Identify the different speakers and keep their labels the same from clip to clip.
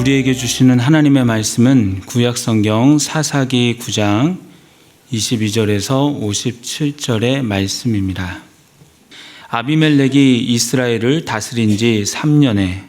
Speaker 1: 우리에게 주시는 하나님의 말씀은 구약성경 사사기 9장 22절에서 57절의 말씀입니다. 아비멜렉이 이스라엘을 다스린 지 3년에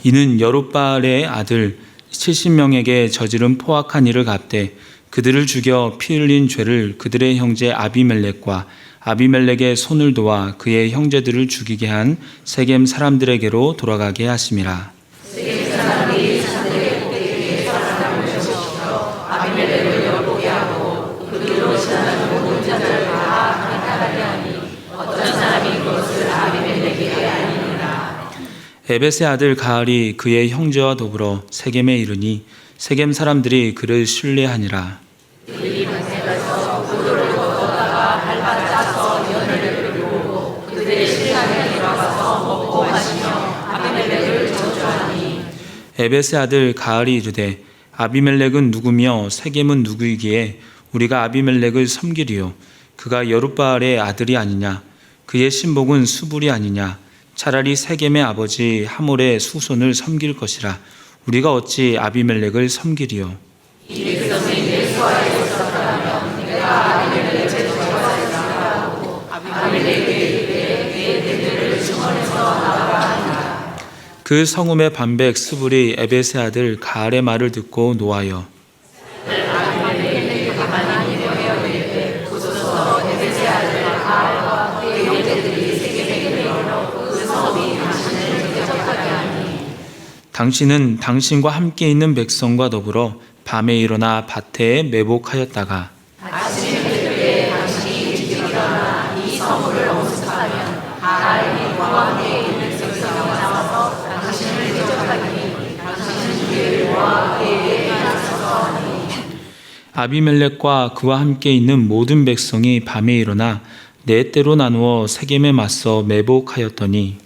Speaker 1: 이는 여룻바알의 아들 70명에게 저지른 포악한 일을 갚되 그들을 죽여 피 흘린 죄를 그들의 형제 아비멜렉과 아비멜렉의 손을 도와 그의 형제들을 죽이게 한 세겜 사람들에게로 돌아가게 하심이라.
Speaker 2: 세겜 사람이 자들의 꼭대기에 사람을 모셔서 아비멜렉을 엿보게 하고 그들로 지나는 모든 자들을 다 강탈하게 하니 어떤 사람이 그것을 아비멜렉에게 알리니라.
Speaker 1: 에벳의 아들 가알이 그의 형제와 더불어 세겜에 이르니 세겜 사람들이 그를 신뢰하니라.
Speaker 2: 그들이 밭에 가서 포도를 걷다가 밟아 짜서 연회를 들고 그들의 신랑에 들어가서 먹고 마시며 아비멜렉을 저주하니
Speaker 1: 에벳의 아들 가알이 이르되 아비멜렉은 누구며 세겜은 누구이기에 우리가 아비멜렉을 섬기리요. 그가 여룻바알의 아들이 아니냐. 그의 신복은 수불이 아니냐. 차라리 세겜의 아버지 하몰의 수손을 섬길 것이라. 우리가 어찌 아비멜렉을 섬기리요.
Speaker 2: 이 백성이 내 수하에 있었다면 내가 아비멜렉을 저주하였으리라고 아비멜렉에게 이르되 내 대들을 증언해서 나가라 하니라.
Speaker 1: 그 성읍의 반백 스불이 에벳의 아들 가알의 말을 듣고 노하여
Speaker 2: 아비멜렉에게 가만히 내어야 되되 곧서 에벳의 아들 가알과 그의 형제들이 세겜에 이르러 그 성읍이 당신을 대적하게 하니
Speaker 1: 당신은 당신과 함께 있는 백성과 더불어 밤에 일어나 밭에 매복하였다가
Speaker 2: 아침에 그때 당신이 일찍 일어나 이 성읍을 엄습하면 가알이 그와 함께 있는 백성이 나와서 당신을 대적하니 당신은 그의 여호와 그에게 피하소서 하니
Speaker 1: 아비멜렉과 그와 함께 있는 모든 백성이 밤에 일어나 네 때로 나누어 세겜에 맞서 매복하였더니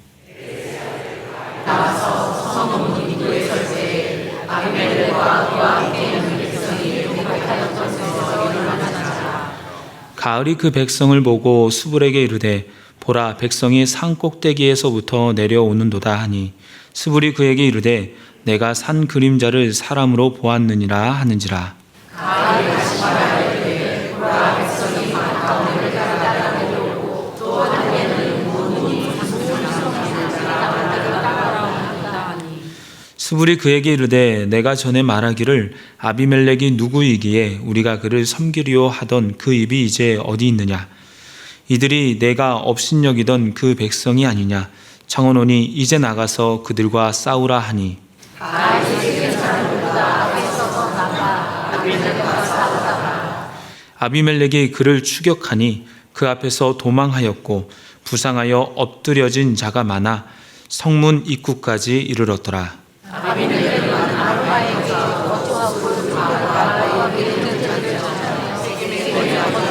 Speaker 2: 나와서 성읍 입구에 설 때에 아비멜렉과 그와 함께 있는 백성이 공격하였던 데서 일어나자마자
Speaker 1: 가을이 그 백성을 보고 수불에게 이르되 보라 백성이 산 꼭대기에서부터 내려오는도다 하니 수불이 그에게 이르되 내가 산 그림자를 사람으로 보았느니라 하는지라.
Speaker 2: 가알이 다시 말하되 보라 백성이 만 가운데를 따라 내려오고 또 한에는 모든이
Speaker 1: 수불이 그에게 이르되 내가 전에 말하기를 아비멜렉이 누구이기에 우리가 그를 섬기려 하던 그 입이 이제 어디 있느냐. 이들이 내가 업신여기던 그 백성이 아니냐. 청하노니 이제 나가서 그들과 싸우라 하니
Speaker 2: 가알이 세겜 사람들보다 앞에서 나가 아비멜렉과 싸우다가
Speaker 1: 아비멜렉이 그를 추격하니 그 앞에서 도망하였고 부상하여 엎드려진 자가 많아 성문 입구까지 이르렀더라.
Speaker 2: 아비멜렉은 아르바에서 어투하고 들어가다가 이르는 자들을 세겜에 거주하니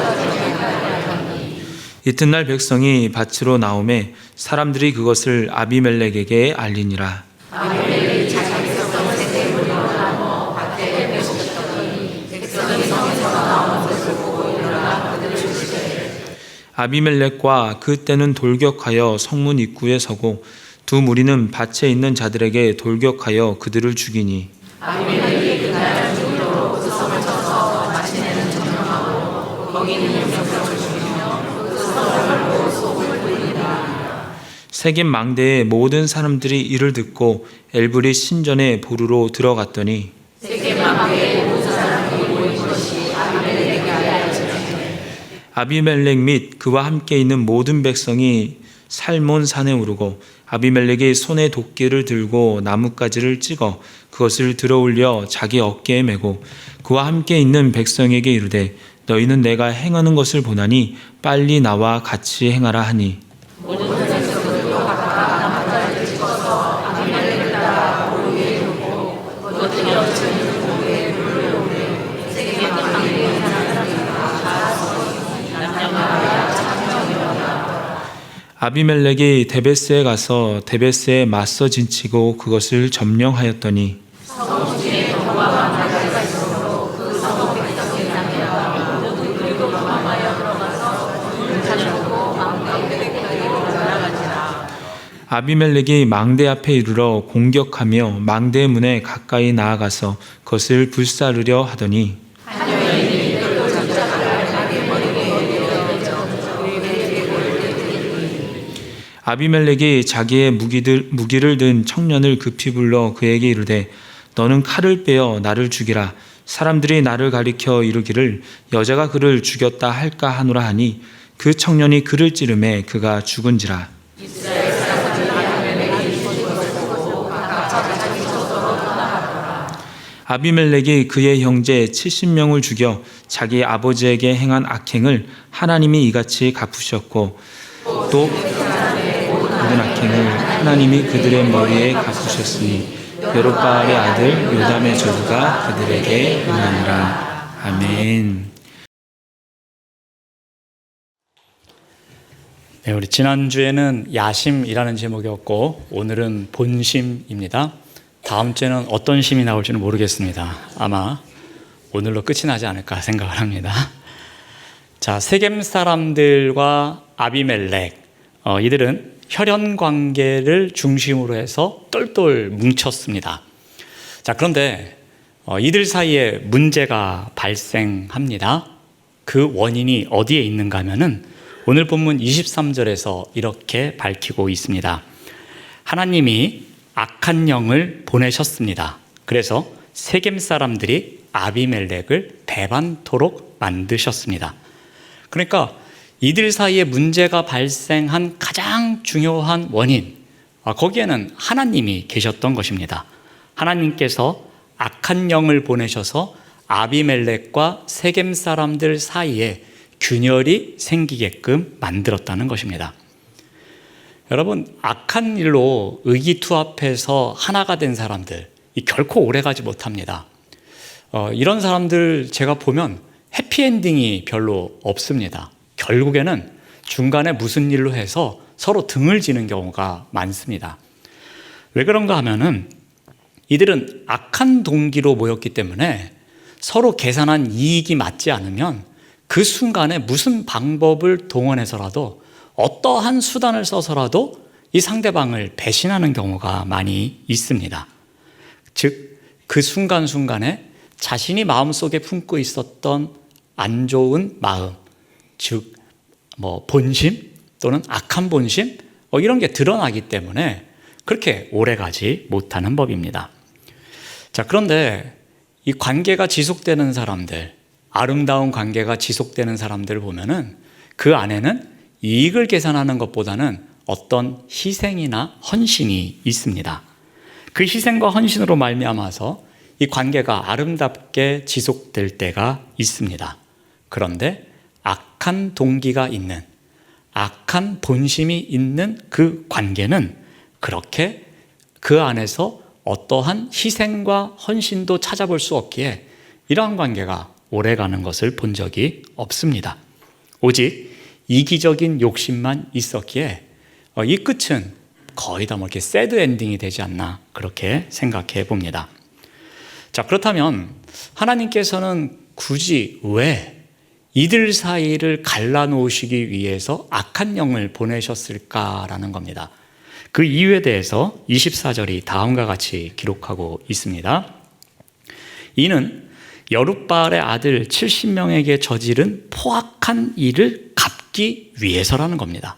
Speaker 1: 이튿날 백성이 밭으로 나오매 사람들이 그것을 아비멜렉에게 알리니라.
Speaker 2: 아비멜렉이 자기 백성을 세겜으로 나눠 밭에 매복시켰더니 백성이 성에서 나오는 것을 보고 일어나 그들을 죽이되
Speaker 1: 아비멜렉과 그때는 돌격하여 성문 입구에 서고 두 무리는 밭에 있는 자들에게 돌격하여 그들을 죽이니
Speaker 2: 아비멜렉이 그날 중으로 그 성을 쳐서 마침내는 점령하고 거기 있는 백성을 죽이며 그 성을 걸고 속을 돌리니라.
Speaker 1: 세겜 망대의 모든 사람들이 이를 듣고 엘브리 신전에 보루로 들어갔더니
Speaker 2: 세겜 망대의 모든 사람이 모인 것이 아비멜렉에게 알려지니
Speaker 1: 아비멜렉 및 그와 함께 있는 모든 백성이 살몬 산에 오르고 아비멜렉이 손에 도끼를 들고 나뭇가지를 찍어 그것을 들어올려 자기 어깨에 메고 그와 함께 있는 백성에게 이르되 너희는 내가 행하는 것을 보나니 빨리 나와 같이 행하라 하니
Speaker 2: 모든 백성들도 각각 나뭇가지를 찍어서 아비멜렉을 따라 보루 위에 놓고 그것들이 얹혀있는 고개에 불을 오르되 세겜 망대의 사람들이 다 서서 남녀가 참정이로다.
Speaker 1: 아비멜렉이 데베스에 가서 데베스에 맞서 진치고 그것을 점령하였더니
Speaker 2: 성읍 중에 도망한 자가 있으므로 그 성읍 백성이 남녀가 모두 그리고 도망하여 들어가서
Speaker 1: 아비멜렉이 망대 앞에 이르러 공격하며 망대의 문에 가까이 나아가서 그것을 불사르려 하더니 아비멜렉이 자기의 무기를 든 청년을 급히 불러 그에게 이르되 너는 칼을 빼어 나를 죽이라. 사람들이 나를 가리켜 이르기를 여자가 그를 죽였다 할까 하노라 하니 그 청년이 그를 찌르매 그가 죽은지라. 아비멜렉이 그의 형제 70명을 죽여 자기 아버지에게 행한 악행을 하나님이 이같이 갚으셨고 또 모든 악행을 하나님이 그들의 머리에 갚으셨으니 여롯바알의 아들 요담의 저주가 그들에게 임하니라. 아멘.
Speaker 3: 네, 우리 지난주에는 야심이라는 제목이었고 오늘은 본심입니다. 다음 주에는 어떤 심이 나올지는 모르겠습니다. 아마 오늘로 끝이 나지 않을까 생각을 합니다. 자, 세겜 사람들과 아비멜렉, 이들은 혈연 관계를 중심으로 해서 똘똘 뭉쳤습니다. 자, 그런데 이들 사이에 문제가 발생합니다. 그 원인이 어디에 있는가 하면은 오늘 본문 23절에서 이렇게 밝히고 있습니다. 하나님이 악한 영을 보내셨습니다. 그래서 세겜 사람들이 아비멜렉을 배반토록 만드셨습니다. 그러니까 이들 사이에 문제가 발생한 가장 중요한 원인, 거기에는 하나님이 계셨던 것입니다. 하나님께서 악한 영을 보내셔서 아비멜렉과 세겜 사람들 사이에 균열이 생기게끔 만들었다는 것입니다. 여러분, 악한 일로 의기투합해서 하나가 된 사람들, 결코 오래가지 못합니다. 이런 사람들 제가 보면 해피엔딩이 별로 없습니다. 결국에는 중간에 무슨 일로 해서 서로 등을 지는 경우가 많습니다. 왜 그런가 하면은 이들은 악한 동기로 모였기 때문에 서로 계산한 이익이 맞지 않으면 그 순간에 무슨 방법을 동원해서라도 어떠한 수단을 써서라도 이 상대방을 배신하는 경우가 많이 있습니다. 즉, 그 순간순간에 자신이 마음속에 품고 있었던 안 좋은 마음, 즉 본심 또는 악한 본심 이런 게 드러나기 때문에 그렇게 오래가지 못하는 법입니다. 자, 그런데 이 관계가 지속되는 사람들, 아름다운 관계가 지속되는 사람들을 보면은 그 안에는 이익을 계산하는 것보다는 어떤 희생이나 헌신이 있습니다. 그 희생과 헌신으로 말미암아서 이 관계가 아름답게 지속될 때가 있습니다. 그런데 악한 동기가 있는, 악한 본심이 있는 그 관계는 그렇게 그 안에서 어떠한 희생과 헌신도 찾아볼 수 없기에 이러한 관계가 오래가는 것을 본 적이 없습니다. 오직 이기적인 욕심만 있었기에 이 끝은 거의 다 이렇게 새드 엔딩이 되지 않나 그렇게 생각해 봅니다. 자, 그렇다면 하나님께서는 굳이 왜 이들 사이를 갈라놓으시기 위해서 악한 영을 보내셨을까라는 겁니다. 그 이유에 대해서 24절이 다음과 같이 기록하고 있습니다. 이는 여룻바알의 아들 70명에게 저지른 포악한 일을 갚기 위해서라는 겁니다.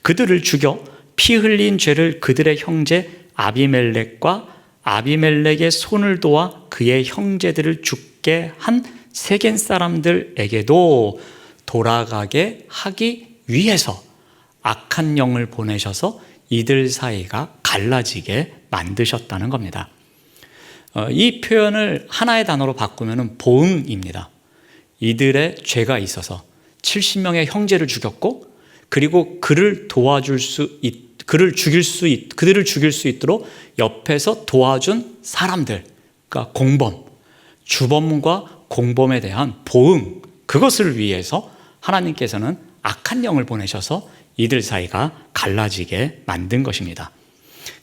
Speaker 3: 그들을 죽여 피 흘린 죄를 그들의 형제 아비멜렉과 아비멜렉의 손을 도와 그의 형제들을 죽게 한 세겜 사람들에게도 돌아가게 하기 위해서 악한 영을 보내셔서 이들 사이가 갈라지게 만드셨다는 겁니다. 이 표현을 하나의 단어로 바꾸면 보응입니다. 이들의 죄가 있어서 70명의 형제를 죽였고 그리고 그들을 죽일 수 있도록 옆에서 도와준 사람들, 그러니까 공범, 주범과 공범에 대한 보응, 그것을 위해서 하나님께서는 악한 영을 보내셔서 이들 사이가 갈라지게 만든 것입니다.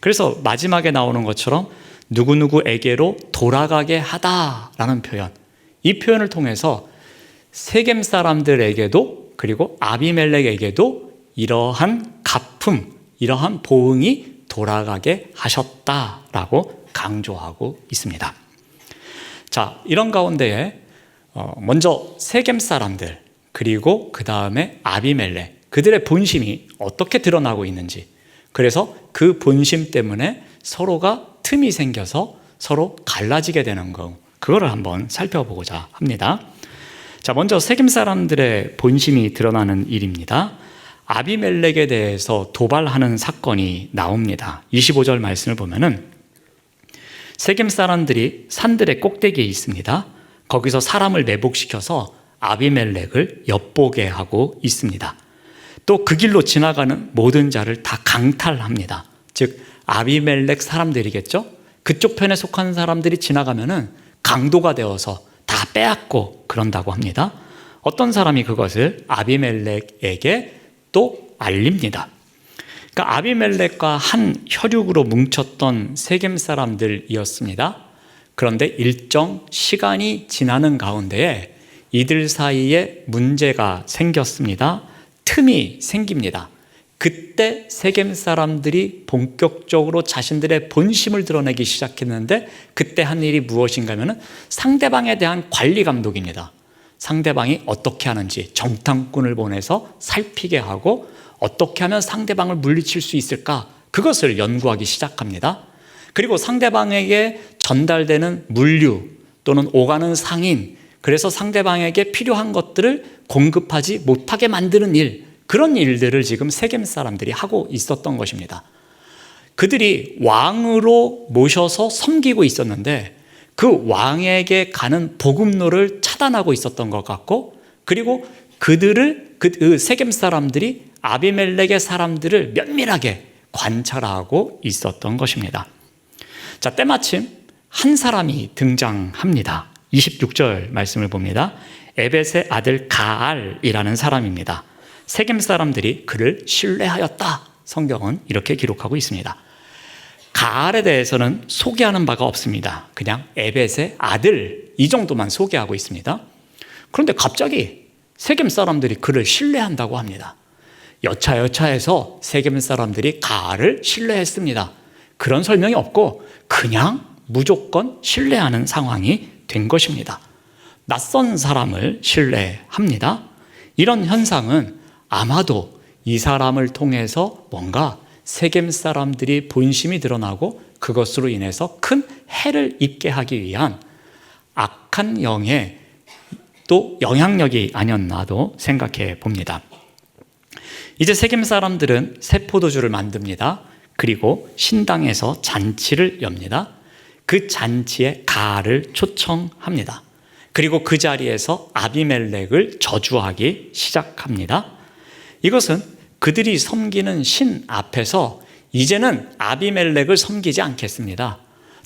Speaker 3: 그래서 마지막에 나오는 것처럼 누구누구에게로 돌아가게 하다라는 표현, 이 표현을 통해서 세겜 사람들에게도 그리고 아비멜렉에게도 이러한 갚음, 이러한 보응이 돌아가게 하셨다라고 강조하고 있습니다. 자, 이런 가운데에 먼저 세겜 사람들, 그리고 그 다음에 아비멜렉, 그들의 본심이 어떻게 드러나고 있는지, 그래서 그 본심 때문에 서로가 틈이 생겨서 서로 갈라지게 되는 거, 그거를 한번 살펴보고자 합니다. 자, 먼저 세겜 사람들의 본심이 드러나는 일입니다. 아비멜렉에 대해서 도발하는 사건이 나옵니다. 25절 말씀을 보면은 세겜 사람들이 산들의 꼭대기에 있습니다. 거기서 사람을 매복시켜서 아비멜렉을 엿보게 하고 있습니다. 또 그 길로 지나가는 모든 자를 다 강탈합니다. 즉 아비멜렉 사람들이겠죠. 그쪽 편에 속한 사람들이 지나가면은 강도가 되어서 다 빼앗고 그런다고 합니다. 어떤 사람이 그것을 아비멜렉에게 또 알립니다. 그러니까 아비멜렉과 한 혈육으로 뭉쳤던 세겜 사람들이었습니다. 그런데 일정 시간이 지나는 가운데에 이들 사이에 문제가 생겼습니다. 틈이 생깁니다. 그때 세겜 사람들이 본격적으로 자신들의 본심을 드러내기 시작했는데, 그때 한 일이 무엇인가 하면 상대방에 대한 관리 감독입니다. 상대방이 어떻게 하는지 정탐꾼을 보내서 살피게 하고 어떻게 하면 상대방을 물리칠 수 있을까, 그것을 연구하기 시작합니다. 그리고 상대방에게 전달되는 물류 또는 오가는 상인, 그래서 상대방에게 필요한 것들을 공급하지 못하게 만드는 일, 그런 일들을 지금 세겜 사람들이 하고 있었던 것입니다. 그들이 왕으로 모셔서 섬기고 있었는데 그 왕에게 가는 복음로를 차단하고 있었던 것 같고, 그리고 그들을 그 세겜 사람들이 아비멜렉의 사람들을 면밀하게 관찰하고 있었던 것입니다. 자, 때마침 한 사람이 등장합니다. 26절 말씀을 봅니다. 에벳의 아들 가알이라는 사람입니다. 세겜 사람들이 그를 신뢰하였다. 성경은 이렇게 기록하고 있습니다. 가알에 대해서는 소개하는 바가 없습니다. 그냥 에벳의 아들, 이 정도만 소개하고 있습니다. 그런데 갑자기 세겜 사람들이 그를 신뢰한다고 합니다. 여차여차해서 세겜 사람들이 가알을 신뢰했습니다. 그런 설명이 없고 그냥 무조건 신뢰하는 상황이 된 것입니다. 낯선 사람을 신뢰합니다. 이런 현상은 아마도 이 사람을 통해서 뭔가 세겜 사람들이 본심이 드러나고 그것으로 인해서 큰 해를 입게 하기 위한 악한 영의 또 영향력이 아니었나도 생각해 봅니다. 이제 세겜 사람들은 새 포도주를 만듭니다. 그리고 신당에서 잔치를 엽니다. 그 잔치에 가알을 초청합니다. 그리고 그 자리에서 아비멜렉을 저주하기 시작합니다. 이것은 그들이 섬기는 신 앞에서 이제는 아비멜렉을 섬기지 않겠습니다.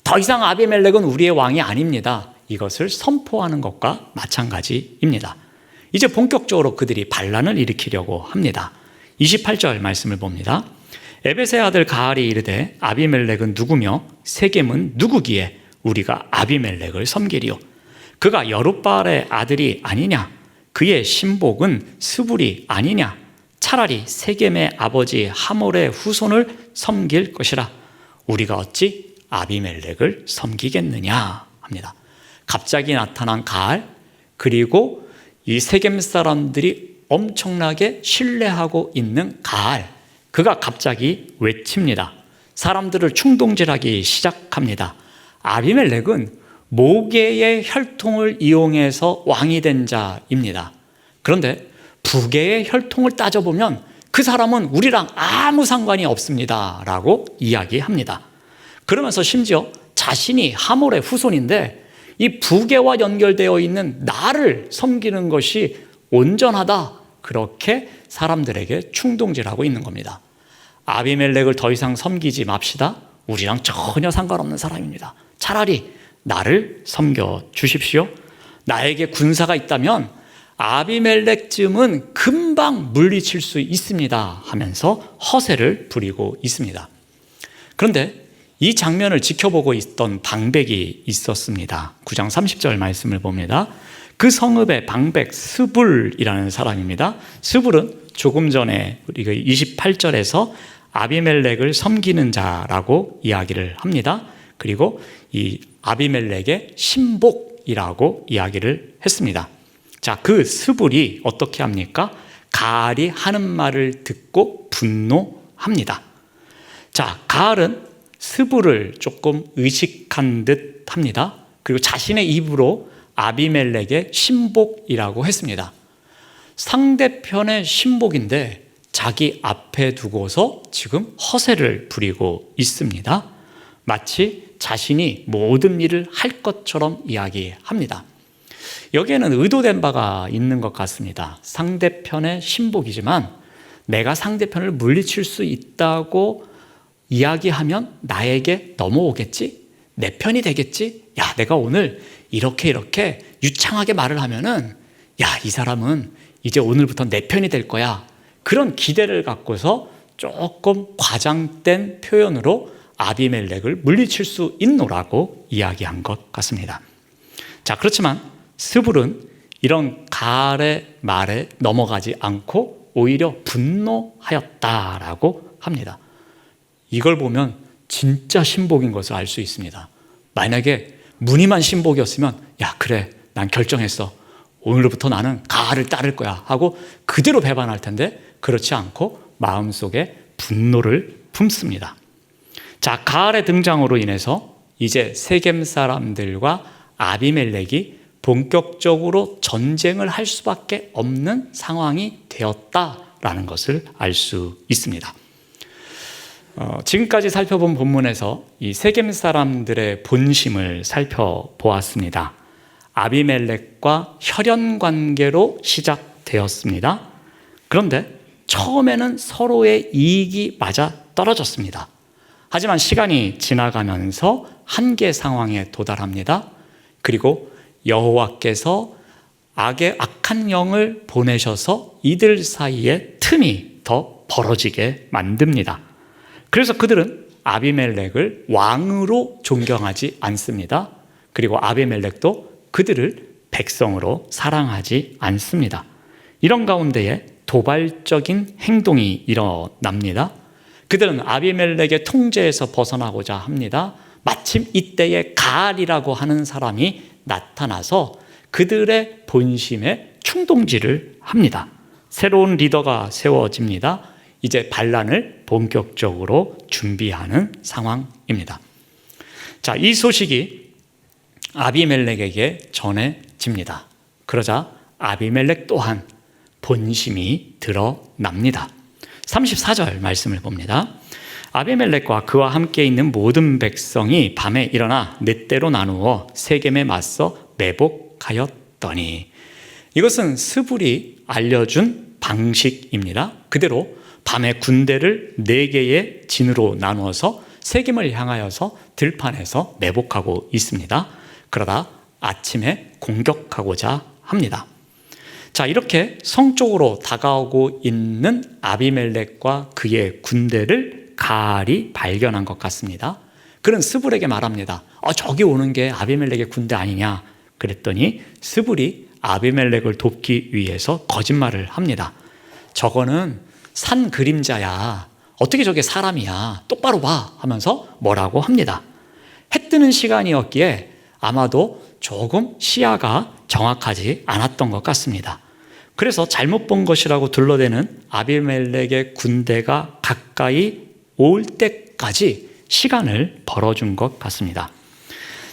Speaker 3: 더 이상 아비멜렉은 우리의 왕이 아닙니다. 이것을 선포하는 것과 마찬가지입니다. 이제 본격적으로 그들이 반란을 일으키려고 합니다. 28절 말씀을 봅니다. 에벳의 아들 가알이 이르되 아비멜렉은 누구며 세겜은 누구기에 우리가 아비멜렉을 섬기리요? 그가 여룻바알의 아들이 아니냐? 그의 신복은 스불이 아니냐? 차라리 세겜의 아버지 하몰의 후손을 섬길 것이라. 우리가 어찌 아비멜렉을 섬기겠느냐 합니다. 갑자기 나타난 가알, 그리고 이 세겜 사람들이 엄청나게 신뢰하고 있는 가알, 그가 갑자기 외칩니다. 사람들을 충동질하기 시작합니다. 아비멜렉은 모계의 혈통을 이용해서 왕이 된 자입니다. 그런데 부계의 혈통을 따져보면 그 사람은 우리랑 아무 상관이 없습니다 라고 이야기합니다. 그러면서 심지어 자신이 하몰의 후손인데 이 부계와 연결되어 있는 나를 섬기는 것이 온전하다, 그렇게 사람들에게 충동질하고 있는 겁니다. 아비멜렉을 더 이상 섬기지 맙시다. 우리랑 전혀 상관없는 사람입니다. 차라리 나를 섬겨 주십시오. 나에게 군사가 있다면 아비멜렉쯤은 금방 물리칠 수 있습니다 하면서 허세를 부리고 있습니다. 그런데 이 장면을 지켜보고 있던 방백이 있었습니다. 9장 30절 말씀을 봅니다. 그 성읍의 방백 스불이라는 사람입니다. 스불은 조금 전에 우리가 28절에서 아비멜렉을 섬기는 자라고 이야기를 합니다. 그리고 이 아비멜렉의 신복이라고 이야기를 했습니다. 자, 그 스불이 어떻게 합니까? 가알이 하는 말을 듣고 분노합니다. 자, 가알은 스불을 조금 의식한 듯 합니다. 그리고 자신의 입으로 아비멜렉의 신복이라고 했습니다. 상대편의 신복인데 자기 앞에 두고서 지금 허세를 부리고 있습니다. 마치 자신이 모든 일을 할 것처럼 이야기합니다. 여기에는 의도된 바가 있는 것 같습니다. 상대편의 신복이지만 내가 상대편을 물리칠 수 있다고 이야기하면 나에게 넘어오겠지? 내 편이 되겠지? 야, 내가 오늘 이렇게 유창하게 말을 하면은 야, 이 사람은 이제 오늘부터 내 편이 될 거야. 그런 기대를 갖고서 조금 과장된 표현으로 아비멜렉을 물리칠 수 있노라고 이야기한 것 같습니다. 자, 그렇지만 스불은 이런 가알의 말에 넘어가지 않고 오히려 분노하였다라고 합니다. 이걸 보면 진짜 신복인 것을 알 수 있습니다. 만약에 무늬만 신복이었으면 야, 그래, 난 결정했어. 오늘부터 나는 가알을 따를 거야 하고 그대로 배반할 텐데 그렇지 않고 마음속에 분노를 품습니다. 자, 가알의 등장으로 인해서 이제 세겜 사람들과 아비멜렉이 본격적으로 전쟁을 할 수밖에 없는 상황이 되었다라는 것을 알 수 있습니다. 지금까지 살펴본 본문에서 이 세겜 사람들의 본심을 살펴보았습니다. 아비멜렉과 혈연 관계로 시작되었습니다. 그런데 처음에는 서로의 이익이 맞아 떨어졌습니다. 하지만 시간이 지나가면서 한계 상황에 도달합니다. 그리고 여호와께서 악한 영을 보내셔서 이들 사이에 틈이 더 벌어지게 만듭니다. 그래서 그들은 아비멜렉을 왕으로 존경하지 않습니다. 그리고 아비멜렉도 그들을 백성으로 사랑하지 않습니다. 이런 가운데에 도발적인 행동이 일어납니다. 그들은 아비멜렉의 통제에서 벗어나고자 합니다. 마침 이때에 가알이라고 하는 사람이 나타나서 그들의 본심에 충동질을 합니다. 새로운 리더가 세워집니다. 이제 반란을 본격적으로 준비하는 상황입니다. 자, 이 소식이 아비멜렉에게 전해집니다. 그러자 아비멜렉 또한 본심이 드러납니다. 34절 말씀을 봅니다. 아비멜렉과 그와 함께 있는 모든 백성이 밤에 일어나 넷대로 나누어 세겜에 맞서 매복하였더니, 이것은 스불이 알려준 방식입니다. 그대로 밤에 군대를 4개의 진으로 나누어서 세겜을 향하여서 들판에서 매복하고 있습니다. 그러다 아침에 공격하고자 합니다. 자, 이렇게 성적으로 다가오고 있는 아비멜렉과 그의 군대를 가알이 발견한 것 같습니다. 그는 스불에게 말합니다. 저기 오는 게 아비멜렉의 군대 아니냐? 그랬더니 스불이 아비멜렉을 돕기 위해서 거짓말을 합니다. 저거는 산 그림자야. 어떻게 저게 사람이야? 똑바로 봐 하면서 뭐라고 합니다. 해 뜨는 시간이었기에 아마도 조금 시야가 정확하지 않았던 것 같습니다. 그래서 잘못 본 것이라고 둘러대는 아비멜렉의 군대가 가까이 올 때까지 시간을 벌어준 것 같습니다.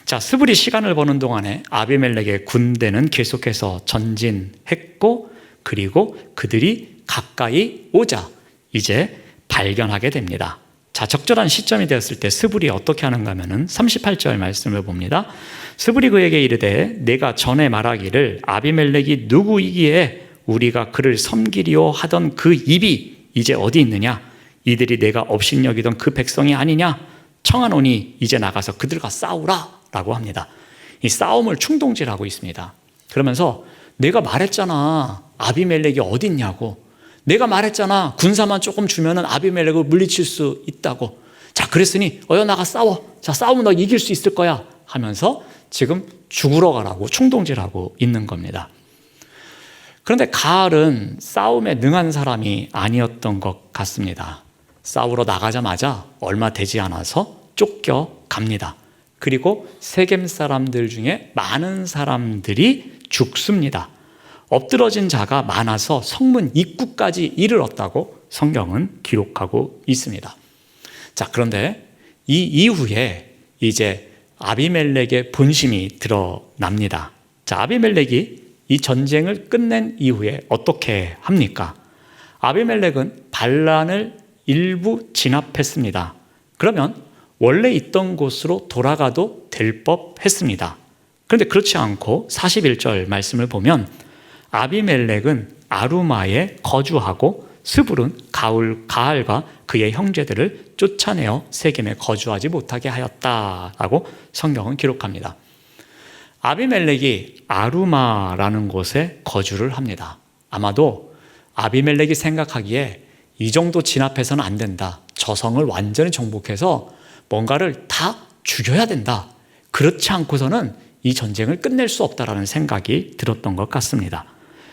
Speaker 3: 자, 스불이 시간을 버는 동안에 아비멜렉의 군대는 계속해서 전진했고, 그리고 그들이 가까이 오자 이제 발견하게 됩니다. 자, 적절한 시점이 되었을 때 스불이 어떻게 하는가 하면은 38절 말씀을 봅니다. 스불이 그에게 이르되 내가 전에 말하기를 아비멜렉이 누구이기에 우리가 그를 섬기리오 하던 그 입이 이제 어디 있느냐? 이들이 내가 업신여기던 그 백성이 아니냐? 청하노니 이제 나가서 그들과 싸우라 라고 합니다. 이 싸움을 충동질하고 있습니다. 그러면서 내가 말했잖아, 아비멜렉이 어디 있냐고. 내가 말했잖아, 군사만 조금 주면은 아비멜렉을 물리칠 수 있다고. 자, 그랬으니 나가 싸워. 자, 싸우면 너 이길 수 있을 거야 하면서 지금 죽으러 가라고 충동질하고 있는 겁니다. 그런데 가알은 싸움에 능한 사람이 아니었던 것 같습니다. 싸우러 나가자마자 얼마 되지 않아서 쫓겨갑니다. 그리고 세겜 사람들 중에 많은 사람들이 죽습니다. 엎드러진 자가 많아서 성문 입구까지 이르렀다고 성경은 기록하고 있습니다. 자, 그런데 이 이후에 이제 아비멜렉의 본심이 드러납니다. 자, 아비멜렉이 이 전쟁을 끝낸 이후에 어떻게 합니까? 아비멜렉은 반란을 일부 진압했습니다. 그러면 원래 있던 곳으로 돌아가도 될 법했습니다. 그런데 그렇지 않고 41절 말씀을 보면 아비멜렉은 아루마에 거주하고 스불은 가알과 그의 형제들을 쫓아내어 세겜에 거주하지 못하게 하였다라고 성경은 기록합니다. 아비멜렉이 아루마라는 곳에 거주를 합니다. 아마도 아비멜렉이 생각하기에 이 정도 진압해서는 안 된다. 저 성을 완전히 정복해서 뭔가를 다 죽여야 된다. 그렇지 않고서는 이 전쟁을 끝낼 수 없다라는 생각이 들었던 것 같습니다.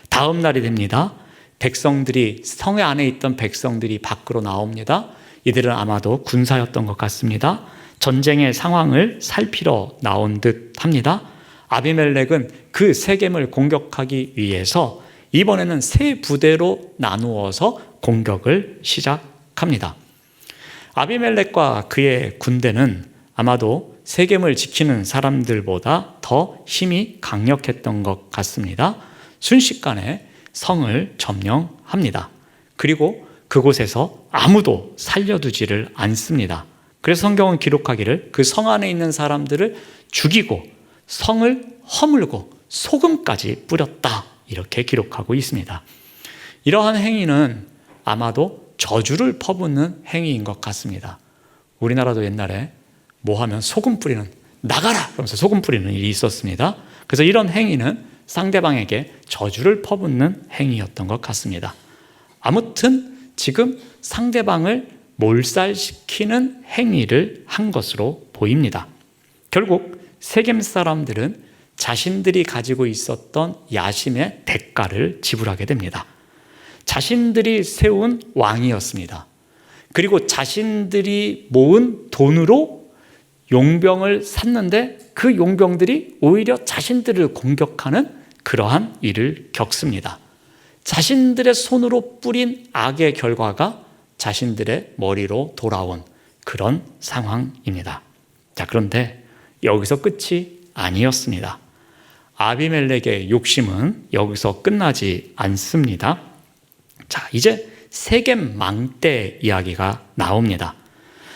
Speaker 3: 다음 날이 됩니다. 백성들이, 성에 안에 있던 백성들이 밖으로 나옵니다. 이들은 아마도 군사였던 것 같습니다. 전쟁의 상황을 살피러 나온 듯 합니다. 아비멜렉은 그 세겜을 공격하기 위해서 이번에는 세 부대로 나누어서 공격을 시작합니다. 아비멜렉과 그의 군대는 아마도 세겜을 지키는 사람들보다 더 힘이 강력했던 것 같습니다. 순식간에 성을 점령합니다. 그리고 그곳에서 아무도 살려두지를 않습니다. 그래서 성경은 기록하기를 그 성 안에 있는 사람들을 죽이고 성을 허물고 소금까지 뿌렸다, 이렇게 기록하고 있습니다. 이러한 행위는 아마도 저주를 퍼붓는 행위인 것 같습니다. 우리나라도 옛날에 뭐 하면 소금 뿌리는, 나가라! 그러면서 소금 뿌리는 일이 있었습니다. 그래서 이런 행위는 상대방에게 저주를 퍼붓는 행위였던 것 같습니다. 아무튼 지금 상대방을 몰살시키는 행위를 한 것으로 보입니다. 결국 세겜 사람들은 자신들이 가지고 있었던 야심의 대가를 지불하게 됩니다. 자신들이 세운 왕이었습니다. 그리고 자신들이 모은 돈으로 용병을 샀는데 그 용병들이 오히려 자신들을 공격하는 그러한 일을 겪습니다. 자신들의 손으로 뿌린 악의 결과가 자신들의 머리로 돌아온 그런 상황입니다. 자, 그런데 여기서 끝이 아니었습니다. 아비멜렉의 욕심은 여기서 끝나지 않습니다. 자, 이제 세겜 망대 이야기가 나옵니다.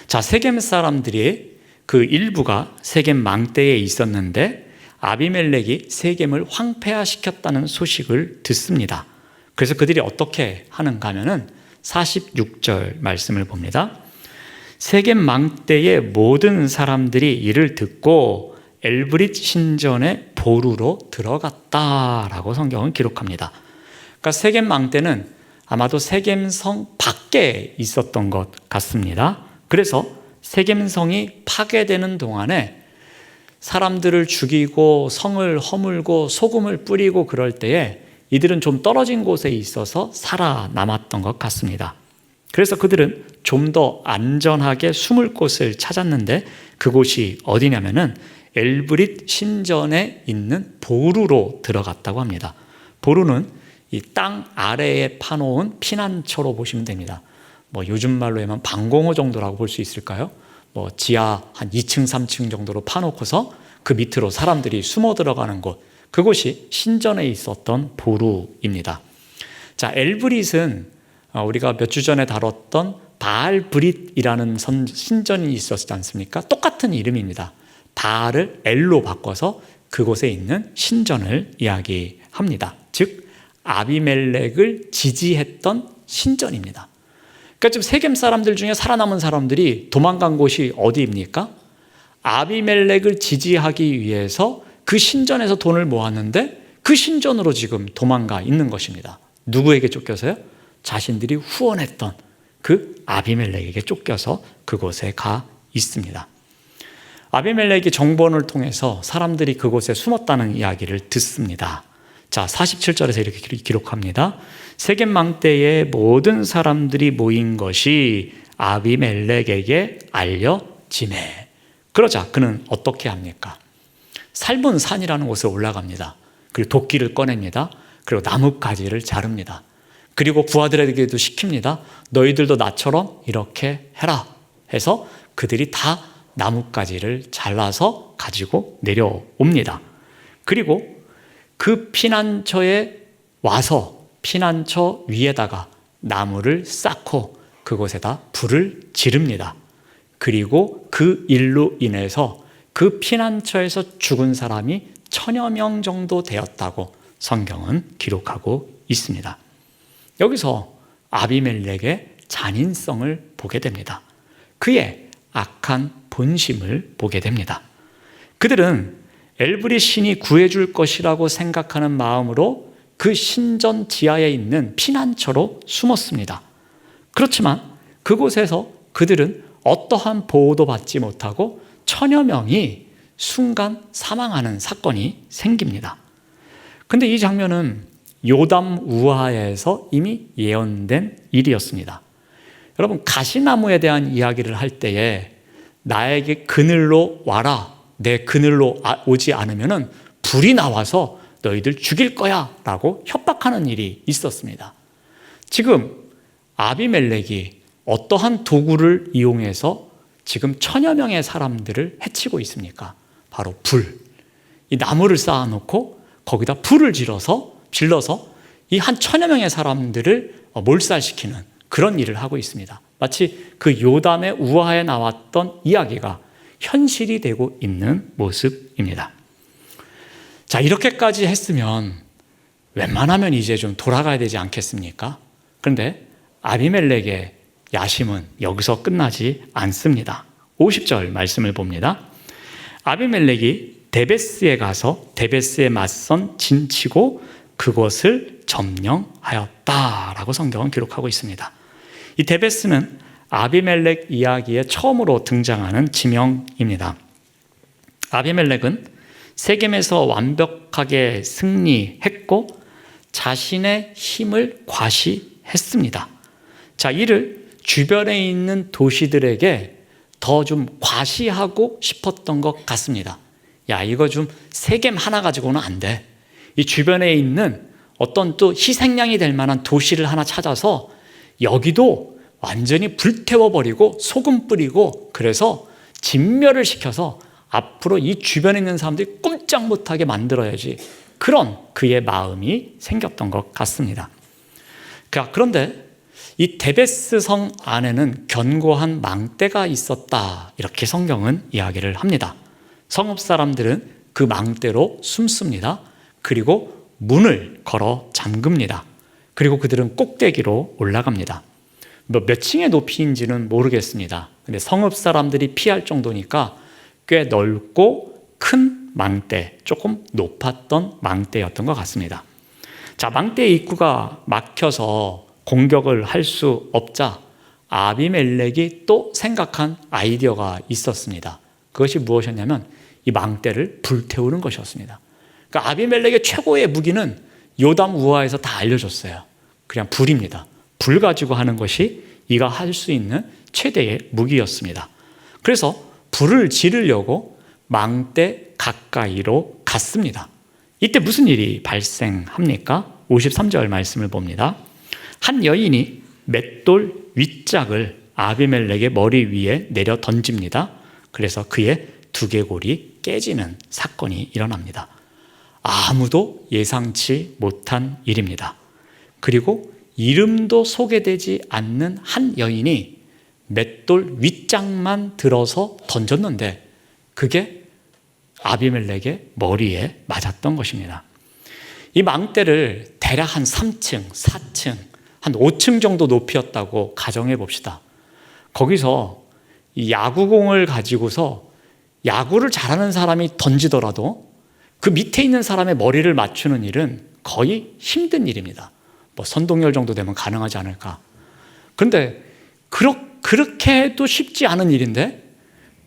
Speaker 3: 자, 세겜 사람들이 그 일부가 세겜 망대에 있었는데 아비멜렉이 세겜을 황폐화시켰다는 소식을 듣습니다. 그래서 그들이 어떻게 하는가 하면은 46절 말씀을 봅니다. 세겜 망대의 모든 사람들이 이를 듣고 엘브릿 신전의 보루로 들어갔다라고 성경은 기록합니다. 그러니까 세겜 망대는 아마도 세겜성 밖에 있었던 것 같습니다. 그래서 세겜성이 파괴되는 동안에 사람들을 죽이고 성을 허물고 소금을 뿌리고 그럴 때에 이들은 좀 떨어진 곳에 있어서 살아남았던 것 같습니다. 그래서 그들은 좀 더 안전하게 숨을 곳을 찾았는데 그곳이 어디냐면은 엘브릿 신전에 있는 보루로 들어갔다고 합니다. 보루는 이 땅 아래에 파놓은 피난처로 보시면 됩니다. 뭐 요즘 말로 하면 방공호 정도라고 볼 수 있을까요? 뭐 지하 한 2층, 3층 정도로 파놓고서 그 밑으로 사람들이 숨어 들어가는 곳, 그곳이 신전에 있었던 보루입니다. 자, 엘브릿은 우리가 몇 주 전에 다뤘던 바알브릿이라는 신전이 있었지 않습니까? 똑같은 이름입니다. 바알을 엘로 바꿔서 그곳에 있는 신전을 이야기합니다. 즉 아비멜렉을 지지했던 신전입니다. 그러니까 지금 세겜 사람들 중에 살아남은 사람들이 도망간 곳이 어디입니까? 아비멜렉을 지지하기 위해서 그 신전에서 돈을 모았는데 그 신전으로 지금 도망가 있는 것입니다. 누구에게 쫓겨서요? 자신들이 후원했던 그 아비멜렉에게 쫓겨서 그곳에 가 있습니다. 아비멜렉이 정보원을 통해서 사람들이 그곳에 숨었다는 이야기를 듣습니다. 자, 47절에서 이렇게 기록합니다. 세겜 망대에 모든 사람들이 모인 것이 아비멜렉에게 알려지매. 그러자 그는 어떻게 합니까? 살몬 산이라는 곳에 올라갑니다. 그리고 도끼를 꺼냅니다. 그리고 나뭇가지를 자릅니다. 그리고 부하들에게도 시킵니다. 너희들도 나처럼 이렇게 해라 해서 그들이 다 나뭇가지를 잘라서 가지고 내려옵니다. 그리고 그 피난처에 와서 피난처 위에다가 나무를 쌓고 그곳에다 불을 지릅니다. 그리고 그 일로 인해서 그 피난처에서 죽은 사람이 1000여 명 정도 되었다고 성경은 기록하고 있습니다. 여기서 아비멜렉의 잔인성을 보게 됩니다. 그의 악한 본심을 보게 됩니다. 그들은 엘브리 신이 구해줄 것이라고 생각하는 마음으로 그 신전 지하에 있는 피난처로 숨었습니다. 그렇지만 그곳에서 그들은 어떠한 보호도 받지 못하고 1000여 명이 순간 사망하는 사건이 생깁니다. 근데 이 장면은 요담 우하에서 이미 예언된 일이었습니다. 여러분, 가시나무에 대한 이야기를 할 때에 나에게 그늘로 와라, 내 그늘로 오지 않으면 불이 나와서 너희들 죽일 거야 라고 협박하는 일이 있었습니다. 지금 아비멜렉이 어떠한 도구를 이용해서 지금 1000여 명의 사람들을 해치고 있습니까? 바로 불. 이 나무를 쌓아놓고 거기다 불을 질러서 이 한 1000여 명의 사람들을 몰살시키는 그런 일을 하고 있습니다. 마치 그 요담의 우하에 나왔던 이야기가 현실이 되고 있는 모습입니다. 자, 이렇게까지 했으면 웬만하면 이제 좀 돌아가야 되지 않겠습니까? 그런데 아비멜렉의 야심은 여기서 끝나지 않습니다. 50절 말씀을 봅니다. 아비멜렉이 데베스에 가서 데베스에 맞선 진치고 그것을 점령하였다라고 성경은 기록하고 있습니다. 이 데베스는 아비멜렉 이야기에 처음으로 등장하는 지명입니다. 아비멜렉은 세겜에서 완벽하게 승리했고 자신의 힘을 과시했습니다. 자, 이를 주변에 있는 도시들에게 더 좀 과시하고 싶었던 것 같습니다. 야, 이거 좀 세겜 하나 가지고는 안 돼. 이 주변에 있는 어떤 또 희생양이 될 만한 도시를 하나 찾아서 여기도 완전히 불태워버리고 소금 뿌리고 그래서 진멸을 시켜서 앞으로 이 주변에 있는 사람들이 꼼짝 못하게 만들어야지, 그런 그의 마음이 생겼던 것 같습니다. 그런데 이 데베스 성 안에는 견고한 망대가 있었다, 이렇게 성경은 이야기를 합니다. 성읍 사람들은 그 망대로 숨습니다. 그리고 문을 걸어 잠깁니다. 그리고 그들은 꼭대기로 올라갑니다. 몇 층의 높이인지는 모르겠습니다. 근데 성읍 사람들이 피할 정도니까 꽤 넓고 큰 망대, 조금 높았던 망대였던 것 같습니다. 자, 망대 입구가 막혀서 공격을 할 수 없자 아비멜렉이 또 생각한 아이디어가 있었습니다. 그것이 무엇이었냐면 이 망대를 불태우는 것이었습니다. 그러니까 아비멜렉의 최고의 무기는 요담 우하에서 다 알려줬어요. 그냥 불입니다. 불 가지고 하는 것이 이가 할 수 있는 최대의 무기였습니다. 그래서 불을 지르려고 망대 가까이로 갔습니다. 이때 무슨 일이 발생합니까? 53절 말씀을 봅니다. 한 여인이 맷돌 윗짝을 아비멜렉의 머리 위에 내려 던집니다. 그래서 그의 두개골이 깨지는 사건이 일어납니다. 아무도 예상치 못한 일입니다. 그리고 이름도 소개되지 않는 한 여인이 맷돌 윗짝만 들어서 던졌는데 그게 아비멜렉의 머리에 맞았던 것입니다. 이 망대를 대략 한 3층, 4층, 한 5층 정도 높이였다고 가정해 봅시다. 거기서 이 야구공을 가지고서 야구를 잘하는 사람이 던지더라도 그 밑에 있는 사람의 머리를 맞추는 일은 거의 힘든 일입니다. 뭐 선동열 정도 되면 가능하지 않을까. 그런데 그렇게 해도 쉽지 않은 일인데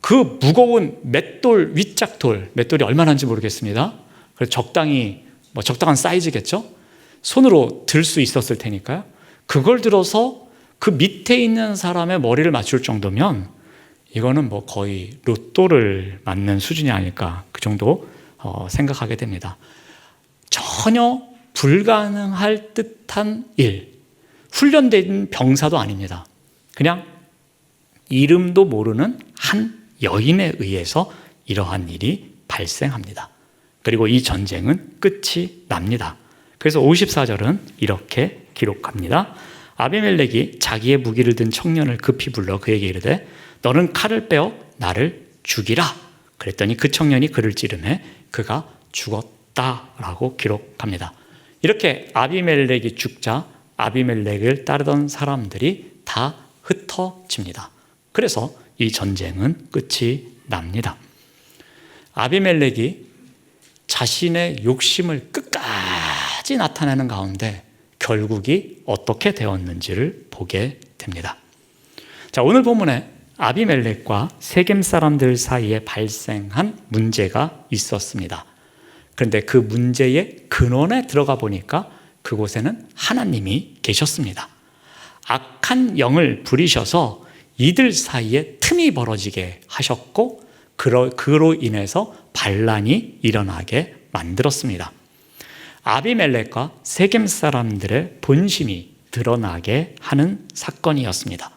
Speaker 3: 그 무거운 맷돌 윗짝돌, 맷돌이 얼마나인지 모르겠습니다. 그래서 적당한 사이즈겠죠. 손으로 들 수 있었을 테니까요. 그걸 들어서 그 밑에 있는 사람의 머리를 맞출 정도면 이거는 뭐 거의 로또를 맞는 수준이 아닐까, 그 정도 생각하게 됩니다. 전혀 불가능할 듯한 일, 훈련된 병사도 아닙니다. 그냥 이름도 모르는 한 여인에 의해서 이러한 일이 발생합니다. 그리고 이 전쟁은 끝이 납니다. 그래서 54절은 이렇게 기록합니다. 아비멜렉이 자기의 무기를 든 청년을 급히 불러 그에게 이르되 너는 칼을 빼어 나를 죽이라. 그랬더니 그 청년이 그를 찌르매 그가 죽었다라고 기록합니다. 이렇게 아비멜렉이 죽자 아비멜렉을 따르던 사람들이 다 흩어집니다. 그래서 이 전쟁은 끝이 납니다. 아비멜렉이 자신의 욕심을 끝까지 나타내는 가운데 결국이 어떻게 되었는지를 보게 됩니다. 자, 오늘 본문에 아비멜렉과 세겜 사람들 사이에 발생한 문제가 있었습니다. 그런데 그 문제의 근원에 들어가 보니까 그곳에는 하나님이 계셨습니다. 악한 영을 부리셔서 이들 사이에 틈이 벌어지게 하셨고 그로 인해서 반란이 일어나게 만들었습니다. 아비멜렉과 세겜 사람들의 본심이 드러나게 하는 사건이었습니다.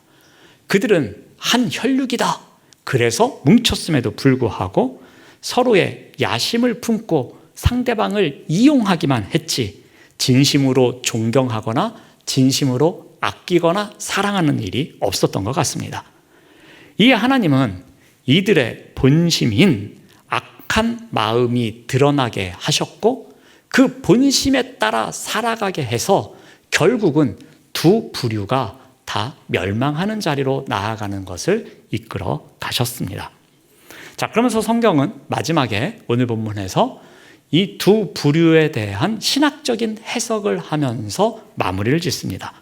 Speaker 3: 그들은 한 혈육이다. 그래서 뭉쳤음에도 불구하고 서로의 야심을 품고 상대방을 이용하기만 했지 진심으로 존경하거나 진심으로 아끼거나 사랑하는 일이 없었던 것 같습니다. 이 하나님은 이들의 본심인 악한 마음이 드러나게 하셨고 그 본심에 따라 살아가게 해서 결국은 두 부류가 다 멸망하는 자리로 나아가는 것을 이끌어 가셨습니다. 자, 그러면서 성경은 마지막에 오늘 본문에서 이 두 부류에 대한 신학적인 해석을 하면서 마무리를 짓습니다.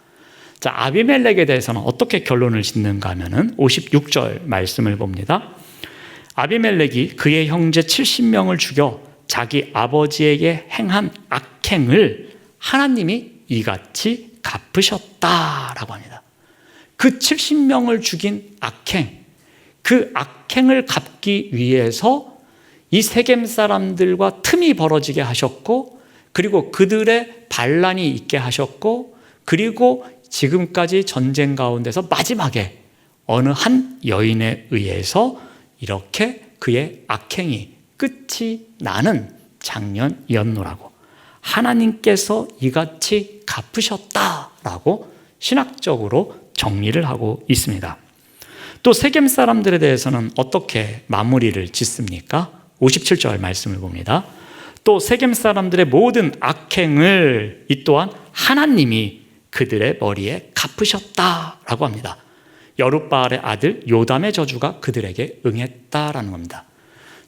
Speaker 3: 자, 아비멜렉에 대해서는 어떻게 결론을 짓는가 하면은 56절 말씀을 봅니다. 아비멜렉이 그의 형제 70명을 죽여 자기 아버지에게 행한 악행을 하나님이 이같이 갚으셨다라고 합니다. 그 70명을 죽인 악행, 그 악행을 갚기 위해서 이 세겜 사람들과 틈이 벌어지게 하셨고 그리고 그들의 반란이 있게 하셨고 그리고 지금까지 전쟁 가운데서 마지막에 어느 한 여인에 의해서 이렇게 그의 악행이 끝이 나는 장면이었노라고, 하나님께서 이같이 갚으셨다라고 신학적으로 정리를 하고 있습니다. 또 세겜 사람들에 대해서는 어떻게 마무리를 짓습니까? 57절 말씀을 봅니다. 또 세겜 사람들의 모든 악행을 이 또한 하나님이 그들의 머리에 갚으셨다라고 합니다. 여룻바알의 아들 요담의 저주가 그들에게 응했다라는 겁니다.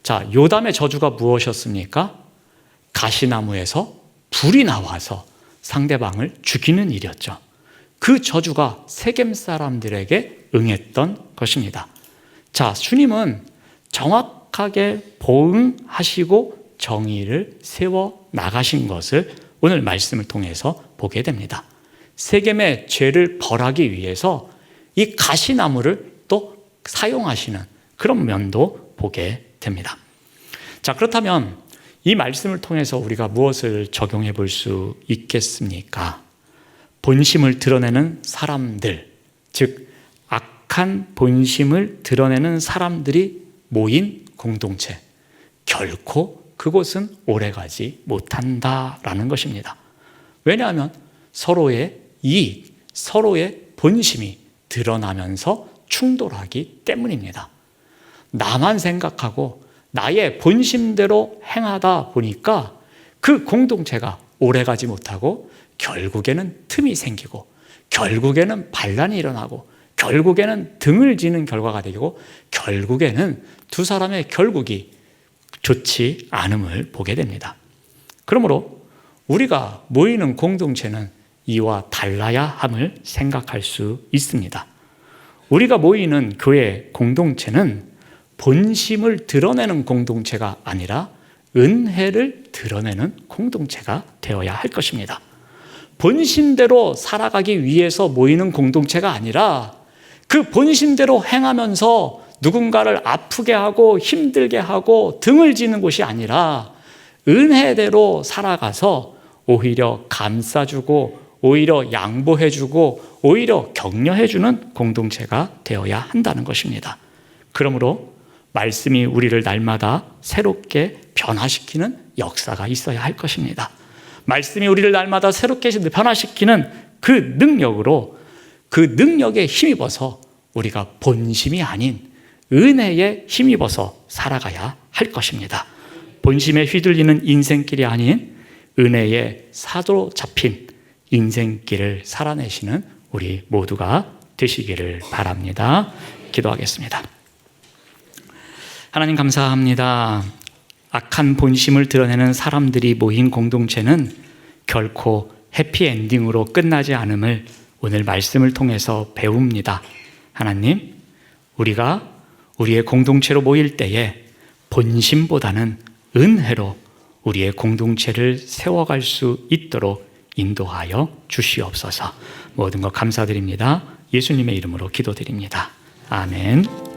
Speaker 3: 자, 요담의 저주가 무엇이었습니까? 가시나무에서 불이 나와서 상대방을 죽이는 일이었죠. 그 저주가 세겜 사람들에게 응했던 것입니다. 자, 주님은 정확하게 보응하시고 정의를 세워 나가신 것을 오늘 말씀을 통해서 보게 됩니다. 세겜의 죄를 벌하기 위해서 이 가시나무를 또 사용하시는 그런 면도 보게 됩니다. 자, 그렇다면 이 말씀을 통해서 우리가 무엇을 적용해 볼 수 있겠습니까? 본심을 드러내는 사람들, 즉 악한 본심을 드러내는 사람들이 모인 공동체, 결코 그곳은 오래가지 못한다라는 것입니다. 왜냐하면 서로의 이익, 서로의 본심이 드러나면서 충돌하기 때문입니다. 나만 생각하고 나의 본심대로 행하다 보니까 그 공동체가 오래가지 못하고 결국에는 틈이 생기고 결국에는 반란이 일어나고 결국에는 등을 지는 결과가 되고 결국에는 두 사람의 결국이 좋지 않음을 보게 됩니다. 그러므로 우리가 모이는 공동체는 이와 달라야 함을 생각할 수 있습니다. 우리가 모이는 교회 공동체는 본심을 드러내는 공동체가 아니라 은혜를 드러내는 공동체가 되어야 할 것입니다. 본심대로 살아가기 위해서 모이는 공동체가 아니라 그 본심대로 행하면서 누군가를 아프게 하고 힘들게 하고 등을 지는 곳이 아니라 은혜대로 살아가서 오히려 감싸주고 오히려 양보해주고 오히려 격려해주는 공동체가 되어야 한다는 것입니다. 그러므로 말씀이 우리를 날마다 새롭게 변화시키는 역사가 있어야 할 것입니다. 말씀이 우리를 날마다 새롭게 변화시키는 그 능력으로 그 능력에 힘입어서 우리가 본심이 아닌 은혜에 힘입어서 살아가야 할 것입니다. 본심에 휘둘리는 인생길이 아닌 은혜에 사로잡힌 인생길을 살아내시는 우리 모두가 되시기를 바랍니다. 기도하겠습니다. 하나님 감사합니다. 악한 본심을 드러내는 사람들이 모인 공동체는 결코 해피엔딩으로 끝나지 않음을 오늘 말씀을 통해서 배웁니다. 하나님, 우리가 우리의 공동체로 모일 때에 본심보다는 은혜로 우리의 공동체를 세워갈 수 있도록 인도하여 주시옵소서. 모든 것 감사드립니다. 예수님의 이름으로 기도드립니다. 아멘.